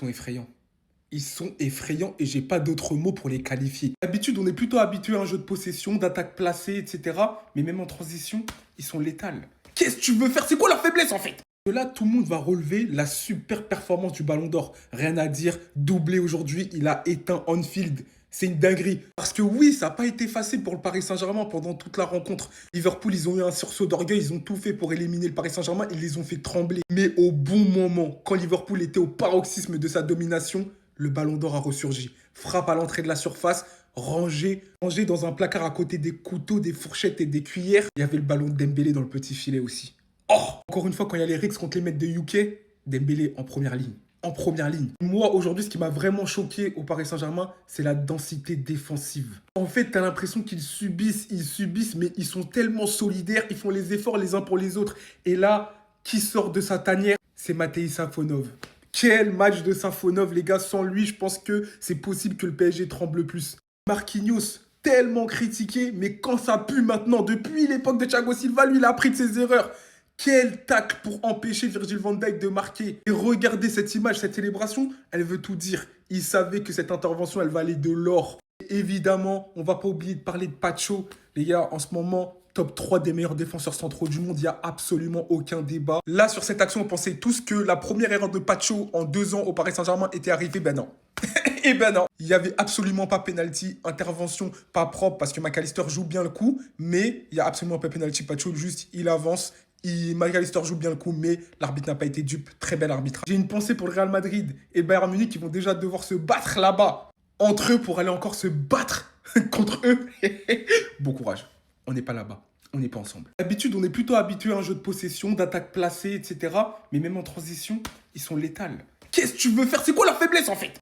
sont effrayants. Ils sont effrayants et j'ai pas d'autres mots pour les qualifier. D'habitude, on est plutôt habitué à un jeu de possession, d'attaque placée, etc. Mais même en transition, ils sont létals. Qu'est-ce que tu veux faire? C'est quoi leur faiblesse en fait? De là, tout le monde va relever la super performance du Ballon d'Or. Rien à dire, doublé aujourd'hui, il a éteint on-field. C'est une dinguerie. Parce que oui, ça n'a pas été facile pour le Paris Saint-Germain pendant toute la rencontre. Liverpool, ils ont eu un sursaut d'orgueil, ils ont tout fait pour éliminer le Paris Saint-Germain, ils les ont fait trembler. Mais au bon moment, quand Liverpool était au paroxysme de sa domination, le Ballon d'Or a ressurgi. Frappe à l'entrée de la surface, rangé dans un placard à côté des couteaux, des fourchettes et des cuillères. Il y avait le ballon de Dembélé dans le petit filet aussi. Oh, encore une fois, quand il y a les Ricks contre les mecs de UK, Dembélé en première ligne. En première ligne. Moi, aujourd'hui, ce qui m'a vraiment choqué au Paris Saint-Germain, c'est la densité défensive. En fait, tu as l'impression qu'ils subissent, mais ils sont tellement solidaires, ils font les efforts les uns pour les autres. Et là, qui sort de sa tanière? C'est Matei Safonov. Quel match de Safonov, les gars. Sans lui, je pense que c'est possible que le PSG tremble plus. Marquinhos, tellement critiqué, mais quand ça pue maintenant, depuis l'époque de Thiago Silva, lui, il a appris de ses erreurs. Quel tacle pour empêcher Virgil van Dijk de marquer. Et regardez cette image, cette célébration, elle veut tout dire. Il savait que cette intervention, elle valait de l'or. Évidemment, on va pas oublier de parler de Pacho. Les gars, en ce moment, top 3 des meilleurs défenseurs centraux du monde, il n'y a absolument aucun débat. Là, sur cette action, on pensait tous que la première erreur de Pacho en 2 ans au Paris Saint-Germain était arrivée. Ben non. Eh ben non. Il n'y avait absolument pas penalty, intervention pas propre parce que McAllister joue bien le coup, mais il n'y a absolument pas penalty. Pacho, juste, il avance. McAllister joue bien le coup, mais l'arbitre n'a pas été dupe. Très bel arbitrage. J'ai une pensée pour le Real Madrid et le Bayern Munich qui vont déjà devoir se battre là-bas entre eux pour aller encore se battre contre eux. Bon courage. On n'est pas là-bas. On n'est pas ensemble. D'habitude, on est plutôt habitué à un jeu de possession, d'attaque placée, etc. Mais même en transition, ils sont létals. Qu'est-ce que tu veux faire? C'est quoi leur faiblesse en fait?